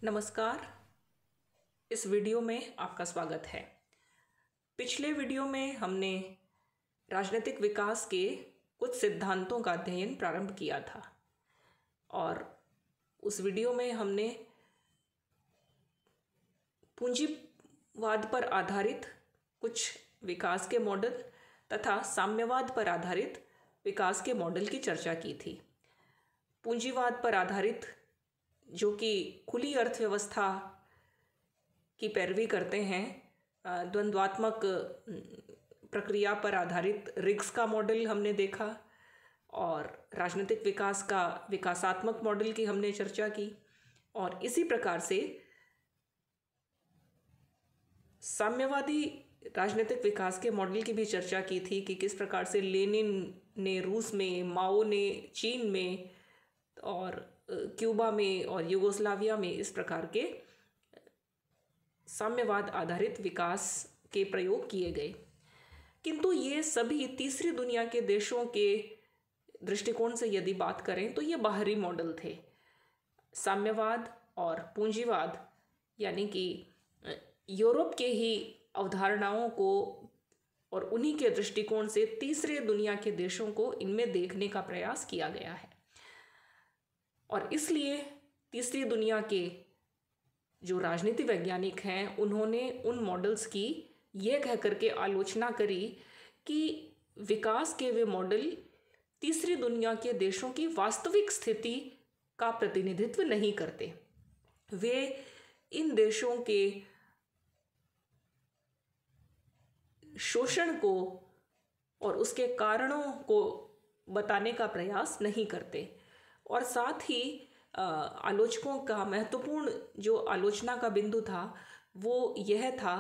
नमस्कार। इस वीडियो में आपका स्वागत है। पिछले वीडियो में हमने राजनीतिक विकास के कुछ सिद्धांतों का अध्ययन प्रारंभ किया था और उस वीडियो में हमने पूंजीवाद पर आधारित कुछ विकास के मॉडल तथा साम्यवाद पर आधारित विकास के मॉडल की चर्चा की थी। पूंजीवाद पर आधारित जो कि खुली अर्थव्यवस्था की पैरवी करते हैं, द्वंद्वात्मक प्रक्रिया पर आधारित रिग्स का मॉडल हमने देखा और राजनीतिक विकास का विकासात्मक मॉडल की हमने चर्चा की। और इसी प्रकार से साम्यवादी राजनीतिक विकास के मॉडल की भी चर्चा की थी कि किस प्रकार से लेनिन ने रूस में, माओ ने चीन में और क्यूबा में और युगोस्लाविया में इस प्रकार के साम्यवाद आधारित विकास के प्रयोग किए गए। किंतु ये सभी तीसरी दुनिया के देशों के दृष्टिकोण से यदि बात करें तो ये बाहरी मॉडल थे। साम्यवाद और पूंजीवाद यानी कि यूरोप के ही अवधारणाओं को और उन्हीं के दृष्टिकोण से तीसरे दुनिया के देशों को इनमें देखने का प्रयास किया गया है। और इसलिए तीसरी दुनिया के जो राजनीति वैज्ञानिक हैं उन्होंने उन मॉडल्स की ये कह करके आलोचना करी कि विकास के वे मॉडल तीसरी दुनिया के देशों की वास्तविक स्थिति का प्रतिनिधित्व नहीं करते। वे इन देशों के शोषण को और उसके कारणों को बताने का प्रयास नहीं करते। और साथ ही आलोचकों का महत्वपूर्ण जो आलोचना का बिंदु था वो यह था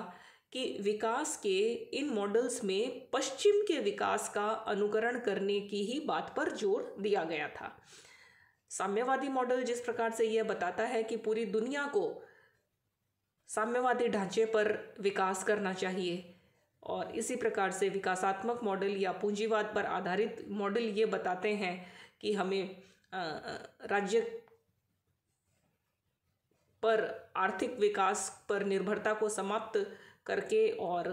कि विकास के इन मॉडल्स में पश्चिम के विकास का अनुकरण करने की ही बात पर जोर दिया गया था। साम्यवादी मॉडल जिस प्रकार से यह बताता है कि पूरी दुनिया को साम्यवादी ढांचे पर विकास करना चाहिए, और इसी प्रकार से विकासात्मक मॉडल या पूंजीवाद पर आधारित मॉडल ये बताते हैं कि हमें राज्य पर आर्थिक विकास पर निर्भरता को समाप्त करके और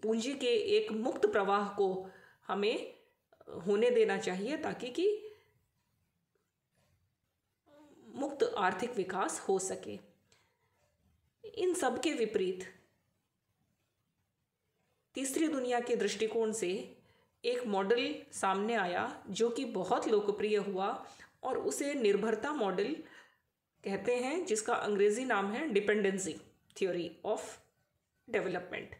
पूंजी के एक मुक्त प्रवाह को हमें होने देना चाहिए ताकि कि मुक्त आर्थिक विकास हो सके। इन सब के विपरीत तीसरी दुनिया के दृष्टिकोण से एक मॉडल सामने आया जो कि बहुत लोकप्रिय हुआ और उसे निर्भरता मॉडल कहते हैं, जिसका अंग्रेजी नाम है डिपेंडेंसी थ्योरी ऑफ डेवलपमेंट।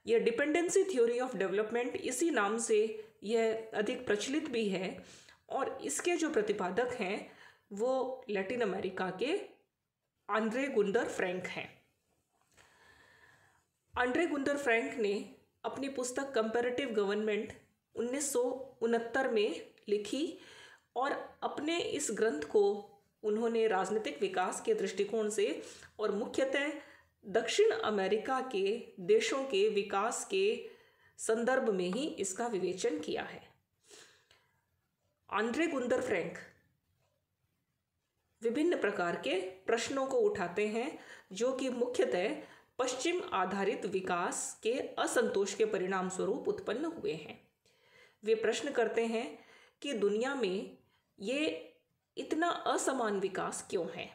यह डिपेंडेंसी थ्योरी ऑफ डेवलपमेंट इसी नाम से यह अधिक प्रचलित भी है और इसके जो प्रतिपादक हैं वो लैटिन अमेरिका के आंद्रे गुंडर फ्रैंक हैं। आंद्रे गुंडर फ्रैंक ने अपनी पुस्तक कंपैरेटिव गवर्नमेंट 1969 में लिखी और अपने इस ग्रंथ को उन्होंने राजनीतिक विकास के दृष्टिकोण से और मुख्यतः दक्षिण अमेरिका के देशों के विकास के संदर्भ में ही इसका विवेचन किया है। आंद्रे गुंडर फ्रैंक विभिन्न प्रकार के प्रश्नों को उठाते हैं जो कि मुख्यतः पश्चिम आधारित विकास के असंतोष के परिणाम स्वरूप उत्पन्न हुए हैं। वे प्रश्न करते हैं कि दुनिया में ये इतना असमान विकास क्यों है,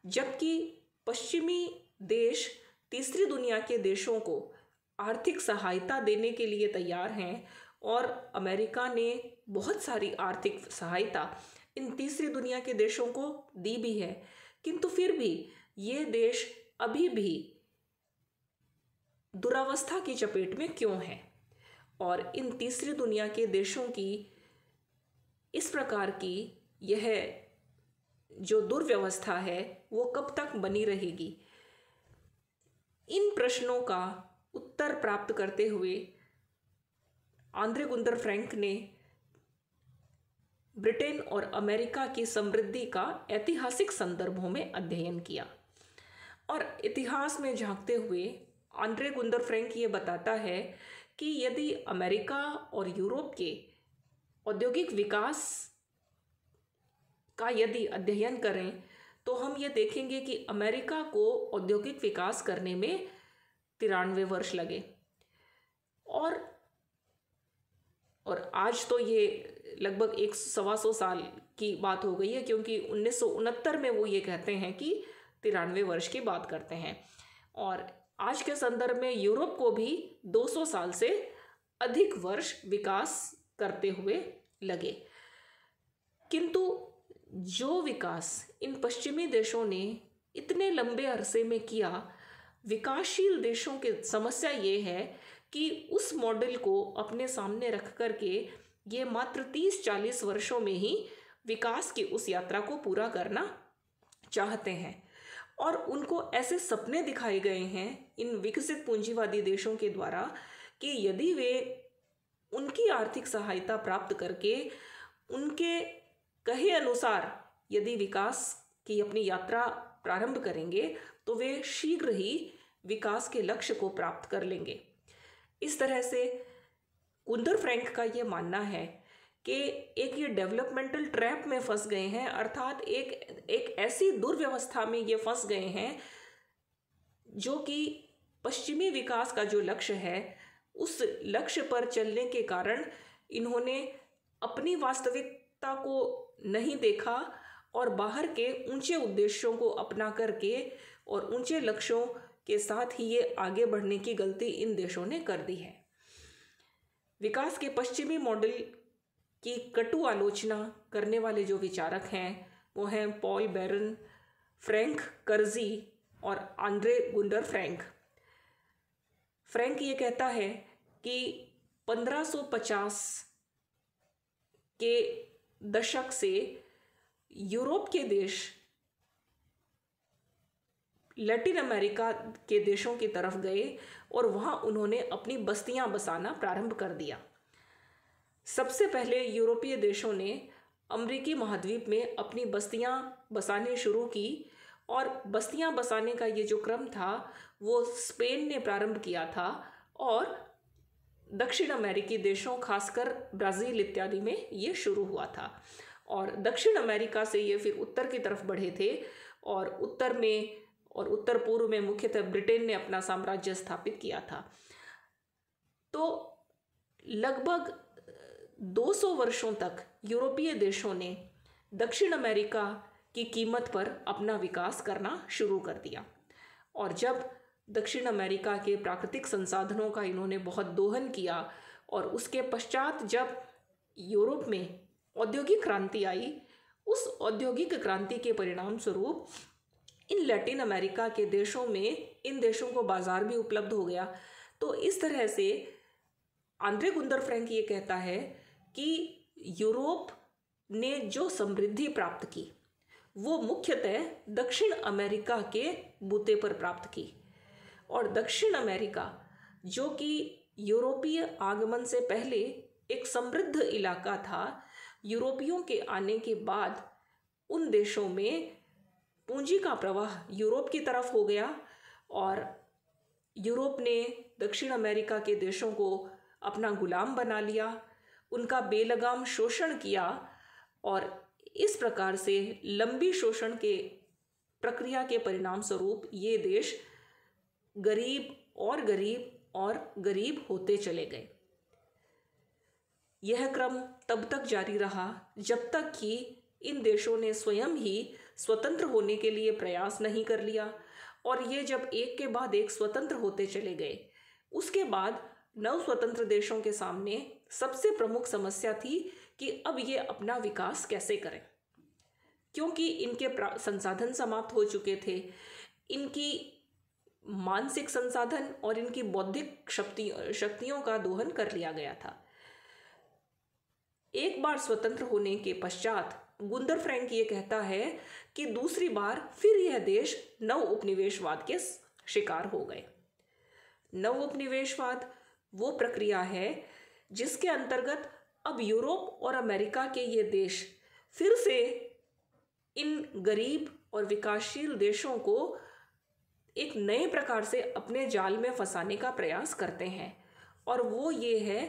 जबकि पश्चिमी देश तीसरी दुनिया के देशों को आर्थिक सहायता देने के लिए तैयार हैं और अमेरिका ने बहुत सारी आर्थिक सहायता इन तीसरी दुनिया के देशों को दी भी है, किंतु फिर भी ये देश अभी भी दुरावस्था की चपेट में क्यों हैं और इन तीसरी दुनिया के देशों की इस प्रकार की यह जो दुर्व्यवस्था है वो कब तक बनी रहेगी। इन प्रश्नों का उत्तर प्राप्त करते हुए आंद्रे गुंडर फ्रैंक ने ब्रिटेन और अमेरिका की समृद्धि का ऐतिहासिक संदर्भों में अध्ययन किया और इतिहास में झांकते हुए आंद्रे गुंडर फ्रैंक ये बताता है कि यदि अमेरिका और यूरोप के औद्योगिक विकास का यदि अध्ययन करें तो हम ये देखेंगे कि अमेरिका को औद्योगिक विकास करने में 93 वर्ष लगे। और आज तो ये लगभग 100-125 साल की बात हो गई है, क्योंकि 1969 में वो ये कहते हैं कि 93 वर्ष की बात करते हैं। और आज के संदर्भ में यूरोप को भी 200 साल से अधिक वर्ष विकास करते हुए लगे। किंतु जो विकास इन पश्चिमी देशों ने इतने लंबे अरसे में किया, विकासशील देशों की समस्या ये है कि उस मॉडल को अपने सामने रख करके ये मात्र 30-40 वर्षों में ही विकास की उस यात्रा को पूरा करना चाहते हैं। और उनको ऐसे सपने दिखाए गए हैं इन विकसित पूंजीवादी देशों के द्वारा कि यदि वे उनकी आर्थिक सहायता प्राप्त करके उनके कहे अनुसार यदि विकास की अपनी यात्रा प्रारंभ करेंगे तो वे शीघ्र ही विकास के लक्ष्य को प्राप्त कर लेंगे। इस तरह से गुंटर फ्रैंक का ये मानना है कि एक ये डेवलपमेंटल ट्रैप में फंस गए हैं, अर्थात एक ऐसी दुर्व्यवस्था में ये फंस गए हैं जो कि पश्चिमी विकास का जो लक्ष्य है उस लक्ष्य पर चलने के कारण इन्होंने अपनी वास्तविकता को नहीं देखा और बाहर के ऊंचे उद्देश्यों को अपना करके और ऊंचे लक्ष्यों के साथ ही ये आगे बढ़ने की गलती इन देशों ने कर दी है। विकास के पश्चिमी मॉडल की कटु आलोचना करने वाले जो विचारक हैं वो हैं पॉल बैरन, फ्रैंक कर्जी और आंद्रे गुंटर फ्रैंक। फ्रैंक ये कहता है कि 1550 के दशक से यूरोप के देश लैटिन अमेरिका के देशों की तरफ गए और वहाँ उन्होंने अपनी बस्तियाँ बसाना प्रारंभ कर दिया। सबसे पहले यूरोपीय देशों ने अमेरिकी महाद्वीप में अपनी बस्तियां बसाने शुरू की और बस्तियां बसाने का ये जो क्रम था वो स्पेन ने प्रारंभ किया था और दक्षिण अमेरिकी देशों खासकर ब्राज़ील इत्यादि में ये शुरू हुआ था। और दक्षिण अमेरिका से ये फिर उत्तर की तरफ बढ़े थे और उत्तर में और उत्तर पूर्व में मुख्यतः ब्रिटेन ने अपना साम्राज्य स्थापित किया था। तो लगभग 200 वर्षों तक यूरोपीय देशों ने दक्षिण अमेरिका की कीमत पर अपना विकास करना शुरू कर दिया। और जब दक्षिण अमेरिका के प्राकृतिक संसाधनों का इन्होंने बहुत दोहन किया और उसके पश्चात जब यूरोप में औद्योगिक क्रांति आई, उस औद्योगिक क्रांति के परिणाम स्वरूप इन लैटिन अमेरिका के देशों में इन देशों को बाजार भी उपलब्ध हो गया। तो इस तरह से आंद्रे गुंटर फ्रैंक ये कहता है कि यूरोप ने जो समृद्धि प्राप्त की वो मुख्यतः दक्षिण अमेरिका के बूते पर प्राप्त की। और दक्षिण अमेरिका जो कि यूरोपीय आगमन से पहले एक समृद्ध इलाका था, यूरोपियों के आने के बाद उन देशों में पूंजी का प्रवाह यूरोप की तरफ हो गया और यूरोप ने दक्षिण अमेरिका के देशों को अपना गुलाम बना लिया, उनका बेलगाम शोषण किया और इस प्रकार से लंबी शोषण के प्रक्रिया के परिणाम स्वरूप ये देश गरीब और गरीब और गरीब होते चले गए। यह क्रम तब तक जारी रहा जब तक कि इन देशों ने स्वयं ही स्वतंत्र होने के लिए प्रयास नहीं कर लिया। और ये जब एक के बाद एक स्वतंत्र होते चले गए, उसके बाद नव स्वतंत्र देशों के सामने सबसे प्रमुख समस्या थी कि अब ये अपना विकास कैसे करें, क्योंकि इनके संसाधन समाप्त हो चुके थे, इनकी मानसिक संसाधन और इनकी बौद्धिक शक्तियों का दोहन कर लिया गया था। एक बार स्वतंत्र होने के पश्चात गुंटर फ्रैंक ये कहता है कि दूसरी बार फिर यह देश नव उपनिवेशवाद के शिकार हो गए। नव उपनिवेशवाद वो प्रक्रिया है जिसके अंतर्गत अब यूरोप और अमेरिका के ये देश फिर से इन गरीब और विकासशील देशों को एक नए प्रकार से अपने जाल में फंसाने का प्रयास करते हैं। और वो ये है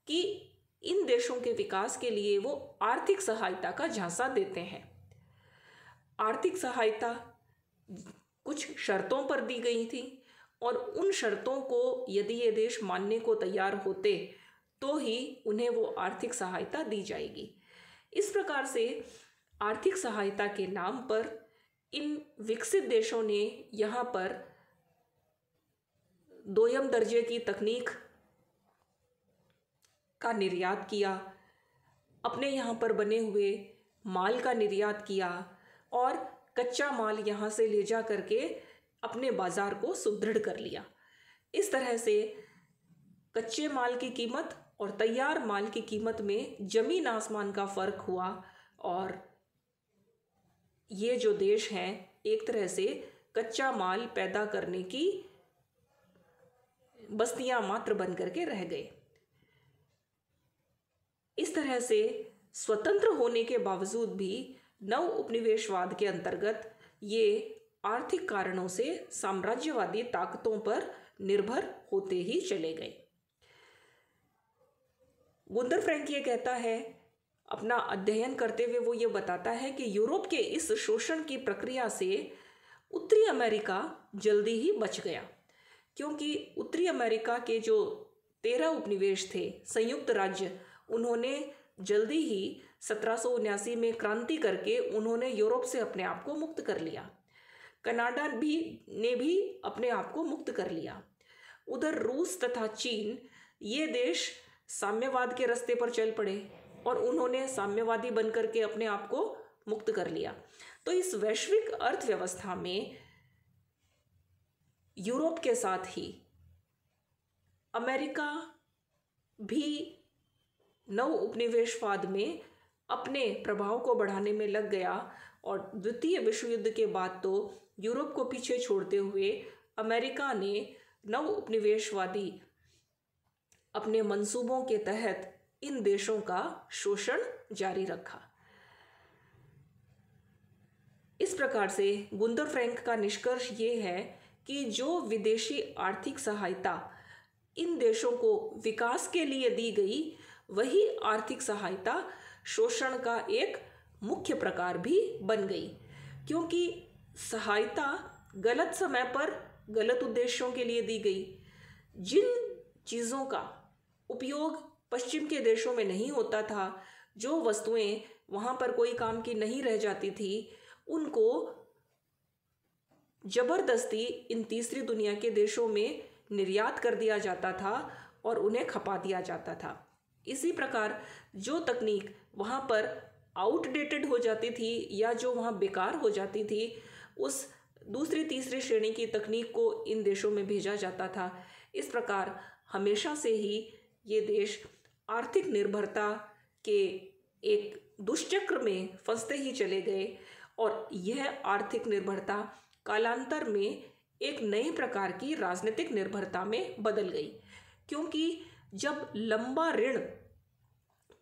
कि इन देशों के विकास के लिए वो आर्थिक सहायता का झांसा देते हैं। आर्थिक सहायता कुछ शर्तों पर दी गई थी और उन शर्तों को यदि ये देश मानने को तैयार होते तो ही उन्हें वो आर्थिक सहायता दी जाएगी। इस प्रकार से आर्थिक सहायता के नाम पर इन विकसित देशों ने यहाँ पर दोयम दर्जे की तकनीक का निर्यात किया, अपने यहाँ पर बने हुए माल का निर्यात किया और कच्चा माल यहाँ से ले जा करके अपने बाजार को सुदृढ़ कर लिया। इस तरह से कच्चे माल की कीमत और तैयार माल की कीमत में जमीन आसमान का फर्क हुआ और ये जो देश हैं एक तरह से कच्चा माल पैदा करने की बस्तियां मात्र बन करके रह गए। इस तरह से स्वतंत्र होने के बावजूद भी नव उपनिवेशवाद के अंतर्गत ये आर्थिक कारणों से साम्राज्यवादी ताकतों पर निर्भर होते ही चले गए। गुंटर फ्रैंक ये कहता है, अपना अध्ययन करते हुए वो ये बताता है कि यूरोप के इस शोषण की प्रक्रिया से उत्तरी अमेरिका जल्दी ही बच गया, क्योंकि उत्तरी अमेरिका के जो 13 उपनिवेश थे संयुक्त राज्य, उन्होंने जल्दी ही 1779 में क्रांति करके उन्होंने यूरोप से अपने आप को मुक्त कर लिया। कनाडा ने भी अपने आप को मुक्त कर लिया। उधर रूस तथा चीन ये देश साम्यवाद के रास्ते पर चल पड़े और उन्होंने साम्यवादी बनकर के अपने आप को मुक्त कर लिया। तो इस वैश्विक अर्थव्यवस्था में यूरोप के साथ ही अमेरिका भी नव उपनिवेशवाद में अपने प्रभाव को बढ़ाने में लग गया और द्वितीय विश्व युद्ध के बाद तो यूरोप को पीछे छोड़ते हुए अमेरिका ने नव उपनिवेशवादी अपने मंसूबों के तहत इन देशों का शोषण जारी रखा। इस प्रकार से गुंटर फ्रैंक का निष्कर्ष ये है कि जो विदेशी आर्थिक सहायता इन देशों को विकास के लिए दी गई, वही आर्थिक सहायता शोषण का एक मुख्य प्रकार भी बन गई, क्योंकि सहायता गलत समय पर गलत उद्देश्यों के लिए दी गई। जिन चीज़ों का उपयोग पश्चिम के देशों में नहीं होता था, जो वस्तुएं वहाँ पर कोई काम की नहीं रह जाती थी, उनको जबरदस्ती इन तीसरी दुनिया के देशों में निर्यात कर दिया जाता था और उन्हें खपा दिया जाता था। इसी प्रकार जो तकनीक वहाँ पर आउटडेटेड हो जाती थी या जो वहाँ बेकार हो जाती थी, उस दूसरी तीसरी श्रेणी की तकनीक को इन देशों में भेजा जाता था। इस प्रकार हमेशा से ही ये देश आर्थिक निर्भरता के एक दुष्चक्र में फंसते ही चले गए और यह आर्थिक निर्भरता कालांतर में एक नई प्रकार की राजनीतिक निर्भरता में बदल गई, क्योंकि जब लंबा ऋण,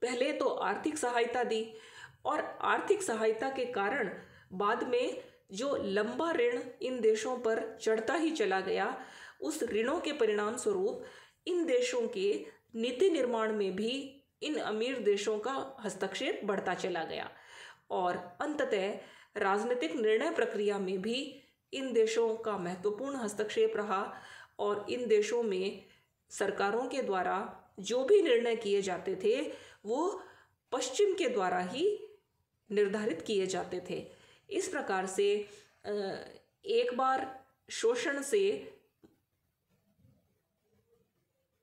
पहले तो आर्थिक सहायता दी और आर्थिक सहायता के कारण बाद में जो लंबा ऋण इन देशों पर चढ़ता ही चला गया, उस ऋणों के परिणाम स्वरूप इन देशों के नीति निर्माण में भी इन अमीर देशों का हस्तक्षेप बढ़ता चला गया और अंततः राजनीतिक निर्णय प्रक्रिया में भी इन देशों का महत्वपूर्ण हस्तक्षेप रहा और इन देशों में सरकारों के द्वारा जो भी निर्णय किए जाते थे वो पश्चिम के द्वारा ही निर्धारित किए जाते थे। इस प्रकार से एक बार शोषण से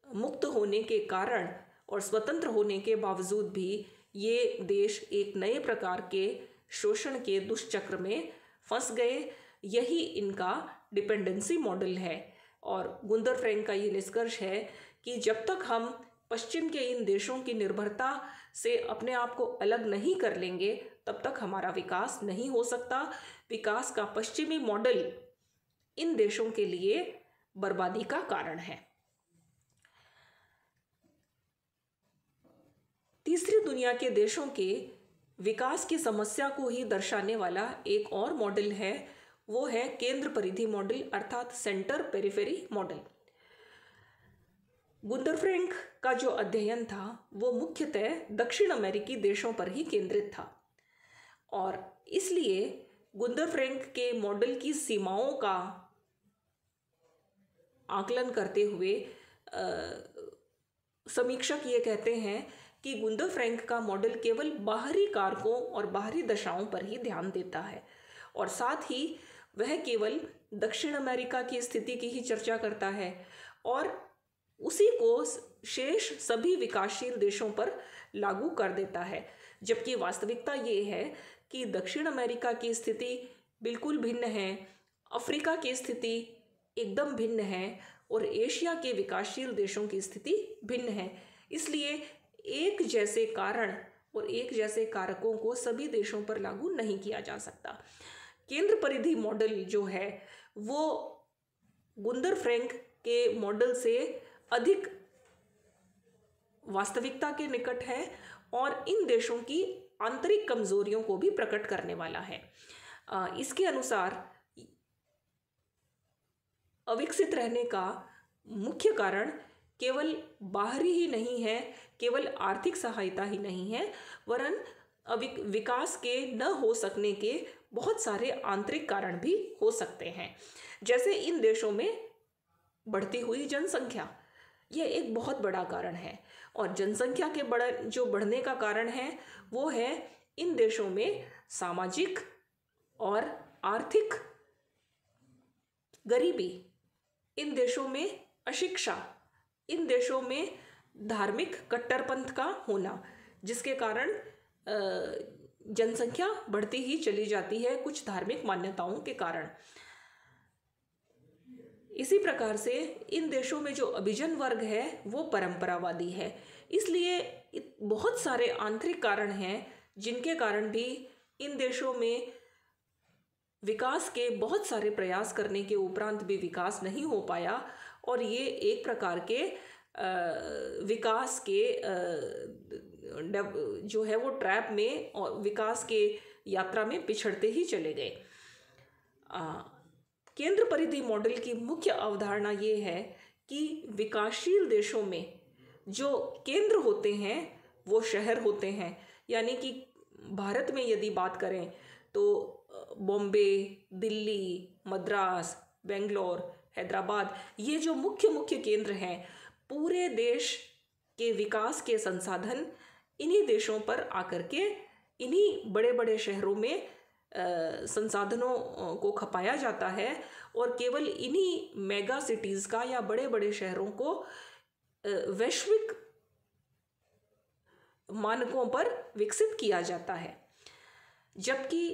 मुक्त होने के कारण और स्वतंत्र होने के बावजूद भी ये देश एक नए प्रकार के शोषण के दुष्चक्र में फंस गए। यही इनका डिपेंडेंसी मॉडल है और गुंटर फ्रैंक का ये निष्कर्ष है कि जब तक हम पश्चिम के इन देशों की निर्भरता से अपने आप को अलग नहीं कर लेंगे, तब तक हमारा विकास नहीं हो सकता। विकास का पश्चिमी मॉडल इन देशों के लिए बर्बादी का कारण है। तीसरी दुनिया के देशों के विकास की समस्या को ही दर्शाने वाला एक और मॉडल है, वो है केंद्र परिधि मॉडल अर्थात centre periphery model. Gunter Frank का जो अध्ययन था वो मुख्यतः दक्षिण अमेरिकी देशों पर ही केंद्रित था और इसलिए गुंदर फ्रैंक के मॉडल की सीमाओं का आकलन करते हुए समीक्षक ये कहते हैं कि गुंदर फ्रैंक का मॉडल केवल बाहरी कारकों और बाहरी दशाओं पर ही ध्यान देता है और साथ ही वह केवल दक्षिण अमेरिका की स्थिति की ही चर्चा करता है और उसी को शेष सभी विकासशील देशों पर लागू कर देता है, जबकि वास्तविकता ये है कि दक्षिण अमेरिका की स्थिति बिल्कुल भिन्न है, अफ्रीका की स्थिति एकदम भिन्न है और एशिया के विकासशील देशों की स्थिति भिन्न है। इसलिए एक जैसे कारण और एक जैसे कारकों को सभी देशों पर लागू नहीं किया जा सकता। केंद्र परिधि मॉडल जो है वो गुंदर फ्रैंक के मॉडल से अधिक वास्तविकता के निकट है और इन देशों की आंतरिक कमजोरियों को भी प्रकट करने वाला है। इसके अनुसार अविकसित रहने का मुख्य कारण केवल बाहरी ही नहीं है, केवल आर्थिक सहायता ही नहीं है, वरन विकास के न हो सकने के बहुत सारे आंतरिक कारण भी हो सकते हैं। जैसे इन देशों में बढ़ती हुई जनसंख्या, यह एक बहुत बड़ा कारण है और जनसंख्या के बढ़ने का कारण है वो है इन देशों में सामाजिक और आर्थिक गरीबी, इन देशों में अशिक्षा, इन देशों में धार्मिक कट्टरपंथ का होना, जिसके कारण जनसंख्या बढ़ती ही चली जाती है कुछ धार्मिक मान्यताओं के कारण। इसी प्रकार से इन देशों में जो अभिजन वर्ग है वो परंपरावादी है। इसलिए बहुत सारे आंतरिक कारण हैं जिनके कारण भी इन देशों में विकास के बहुत सारे प्रयास करने के उपरांत भी विकास नहीं हो पाया और ये एक प्रकार के विकास के जो है वो ट्रैप में और विकास के यात्रा में पिछड़ते ही चले गए। केंद्र परिधि मॉडल की मुख्य अवधारणा ये है कि विकासशील देशों में जो केंद्र होते हैं वो शहर होते हैं, यानी कि भारत में यदि बात करें तो बॉम्बे, दिल्ली, मद्रास, बेंगलोर, हैदराबाद, ये जो मुख्य केंद्र हैं, पूरे देश के विकास के संसाधन इन्हीं देशों पर आकर के इन्हीं बड़े बड़े शहरों में संसाधनों को खपाया जाता है और केवल इन्हीं मेगा सिटीज़ का या बड़े बड़े शहरों को वैश्विक मानकों पर विकसित किया जाता है। जबकि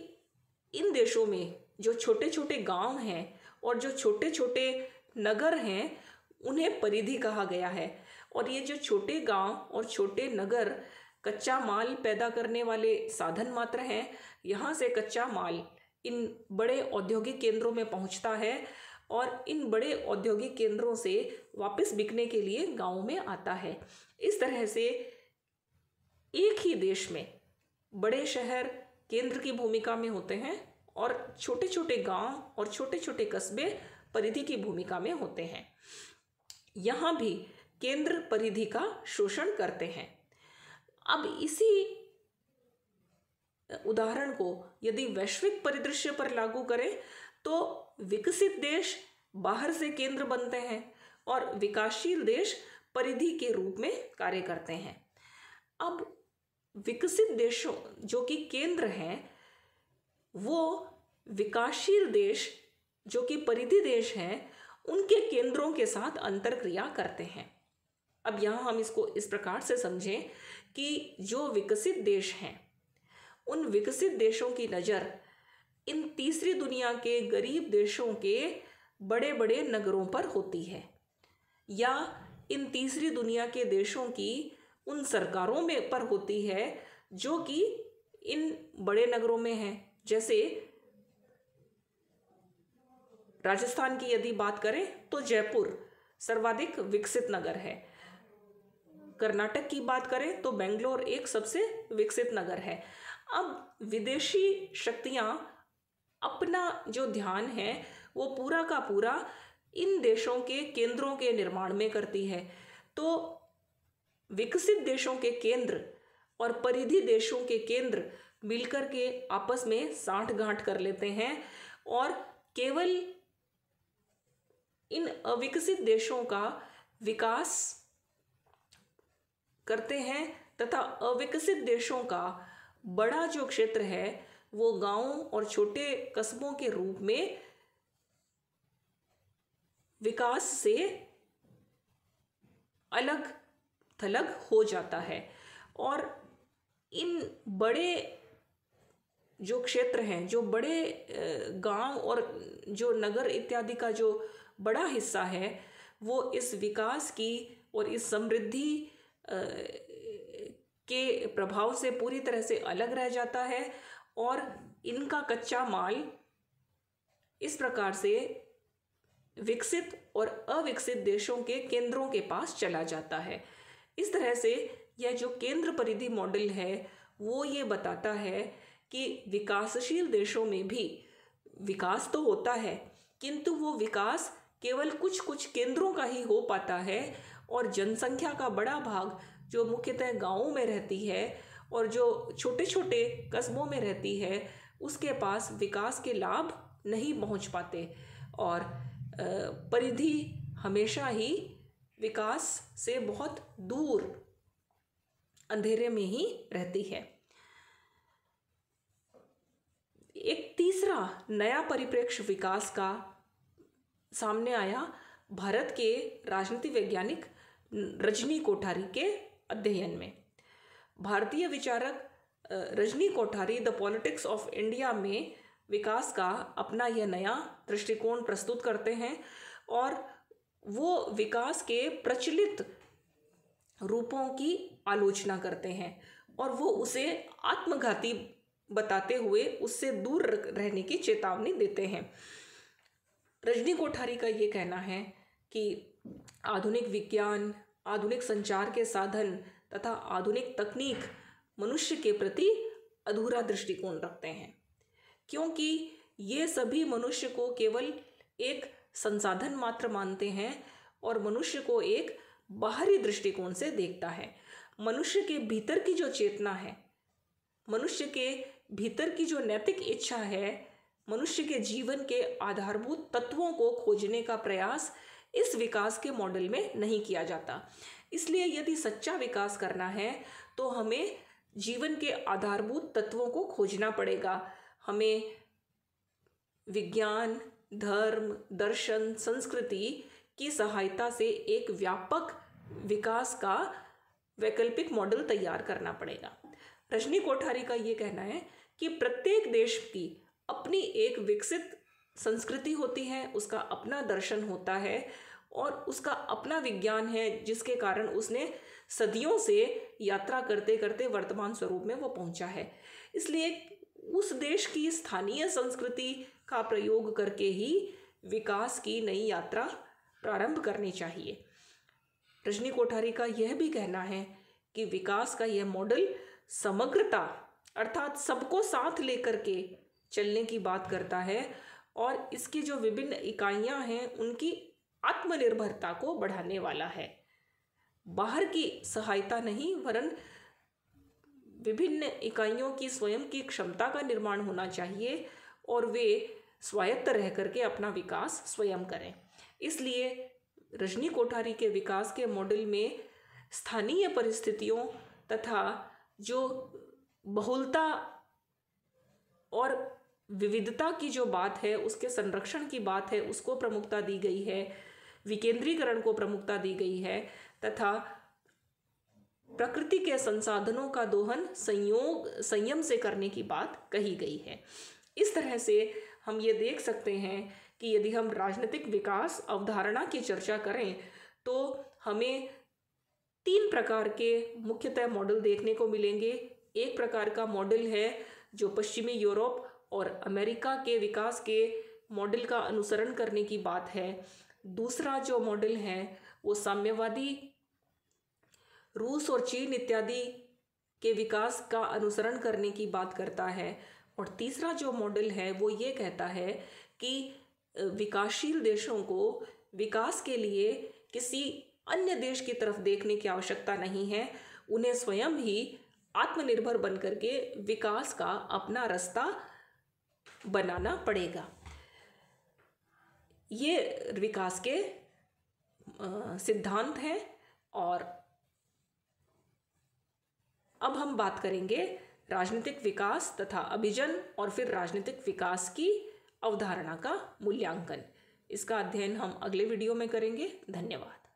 इन देशों में जो छोटे छोटे गांव हैं और जो छोटे छोटे नगर हैं उन्हें परिधि कहा गया है और ये जो छोटे गांव और छोटे नगर कच्चा माल पैदा करने वाले साधन मात्र हैं। यहाँ से कच्चा माल इन बड़े औद्योगिक केंद्रों में पहुँचता है और इन बड़े औद्योगिक केंद्रों से वापस बिकने के लिए गाँव में आता है। इस तरह से एक ही देश में बड़े शहर केंद्र की भूमिका में होते हैं और छोटे छोटे गांव और छोटे छोटे कस्बे परिधि की भूमिका में होते हैं। यहाँ भी केंद्र परिधि का शोषण करते हैं। अब इसी उदाहरण को यदि वैश्विक परिदृश्य पर लागू करें तो विकसित देश बाहर से केंद्र बनते हैं और विकासशील देश परिधि के रूप में कार्य करते हैं। अब विकसित देशों जो कि केंद्र हैं वो विकासशील देश जो कि परिधि देश हैं उनके केंद्रों के साथ अंतरक्रिया करते हैं। अब यहाँ हम इसको इस प्रकार से समझें कि जो विकसित देश हैं उन विकसित देशों की नज़र इन तीसरी दुनिया के गरीब देशों के बड़े बड़े नगरों पर होती है या इन तीसरी दुनिया के देशों की उन सरकारों में पर होती है जो कि इन बड़े नगरों में हैं। जैसे राजस्थान की यदि बात करें तो जयपुर सर्वाधिक विकसित नगर है। कर्नाटक की बात करें तो बेंगलोर एक सबसे विकसित नगर है। अब विदेशी शक्तियां अपना जो ध्यान है वो पूरा का पूरा इन देशों के केंद्रों के निर्माण में करती है। तो विकसित देशों के केंद्र और परिधि देशों के केंद्र मिलकर के आपस में साठगांठ कर लेते हैं और केवल इन अविकसित देशों का विकास करते हैं तथा अविकसित देशों का बड़ा जो क्षेत्र है वो गांवों और छोटे कस्बों के रूप में विकास से अलग थलग हो जाता है। और इन बड़े जो क्षेत्र हैं, जो बड़े गांव और जो नगर इत्यादि का जो बड़ा हिस्सा है, वो इस विकास की और इस समृद्धि के प्रभाव से पूरी तरह से अलग रह जाता है और इनका कच्चा माल इस प्रकार से विकसित और अविकसित देशों के केंद्रों के पास चला जाता है। इस तरह से यह जो केंद्र परिधि मॉडल है वो ये बताता है कि विकासशील देशों में भी विकास तो होता है, किंतु वो विकास केवल कुछ कुछ केंद्रों का ही हो पाता है और जनसंख्या का बड़ा भाग जो मुख्यतः गांवों में रहती है और जो छोटे छोटे कस्बों में रहती है उसके पास विकास के लाभ नहीं पहुंच पाते और परिधि हमेशा ही विकास से बहुत दूर अंधेरे में ही रहती है। एक तीसरा नया परिप्रेक्ष्य विकास का सामने आया भारत के राजनीति वैज्ञानिक रजनी कोठारी के अध्ययन में। भारतीय विचारक Rajni Kothari the politics of India में विकास का अपना यह नया दृष्टिकोण प्रस्तुत करते हैं और वो विकास के प्रचलित रूपों की आलोचना करते हैं और वो उसे आत्मघाती बताते हुए उससे दूर रहने की चेतावनी देते हैं। रजनी कोठारी का ये कहना है कि आधुनिक विज्ञान, आधुनिक संचार के साधन तथा आधुनिक तकनीक मनुष्य के प्रति अधूरा दृष्टिकोण रखते हैं, क्योंकि ये सभी मनुष्य को केवल एक संसाधन मात्र मानते हैं और मनुष्य को एक बाहरी दृष्टिकोण से देखता है। मनुष्य के भीतर की जो चेतना है, मनुष्य के भीतर की जो नैतिक इच्छा है, मनुष्य के जीवन के आधारभूत तत्वों को खोजने का प्रयास इस विकास के मॉडल में नहीं किया जाता। इसलिए यदि सच्चा विकास करना है तो हमें जीवन के आधारभूत तत्वों को खोजना पड़ेगा। हमें विज्ञान, धर्म, दर्शन, संस्कृति की सहायता से एक व्यापक विकास का वैकल्पिक मॉडल तैयार करना पड़ेगा। रजनी कोठारी का ये कहना है कि प्रत्येक देश की अपनी एक विकसित संस्कृति होती है, उसका अपना दर्शन होता है और उसका अपना विज्ञान है, जिसके कारण उसने सदियों से यात्रा करते करते वर्तमान स्वरूप में वो पहुंचा है। इसलिए उस देश की स्थानीय संस्कृति का प्रयोग करके ही विकास की नई यात्रा प्रारंभ करनी चाहिए। रजनी कोठारी का यह भी कहना है कि विकास का यह मॉडल समग्रता अर्थात सबको साथ लेकर के चलने की बात करता है और इसकी जो विभिन्न इकाइयां हैं उनकी आत्मनिर्भरता को बढ़ाने वाला है। बाहर की सहायता नहीं, वरन विभिन्न इकाइयों की स्वयं की क्षमता का निर्माण होना चाहिए और वे स्वायत्त रह करके अपना विकास स्वयं करें। इसलिए रजनी कोठारी के विकास के मॉडल में स्थानीय परिस्थितियों तथा जो बहुलता और विविधता की जो बात है, उसके संरक्षण की बात है, उसको प्रमुखता दी गई है, विकेंद्रीकरण को प्रमुखता दी गई है तथा प्रकृति के संसाधनों का दोहन संयम से करने की बात कही गई है। इस तरह से हम ये देख सकते हैं कि यदि हम राजनीतिक विकास अवधारणा की चर्चा करें तो हमें 3 प्रकार के मुख्यतः मॉडल देखने को मिलेंगे। एक प्रकार का मॉडल है जो पश्चिमी यूरोप और अमेरिका के विकास के मॉडल का अनुसरण करने की बात है। दूसरा जो मॉडल है वो साम्यवादी रूस और चीन इत्यादि के विकास का अनुसरण करने की बात करता है और तीसरा जो मॉडल है वो ये कहता है कि विकासशील देशों को विकास के लिए किसी अन्य देश की तरफ देखने की आवश्यकता नहीं है, उन्हें स्वयं ही आत्मनिर्भर बन करके विकास का अपना रास्ता बनाना पड़ेगा। ये विकास के सिद्धांत हैं। और अब हम बात करेंगे राजनीतिक विकास तथा अभिजन और फिर राजनीतिक विकास की अवधारणा का मूल्यांकन। इसका अध्ययन हम अगले वीडियो में करेंगे। धन्यवाद।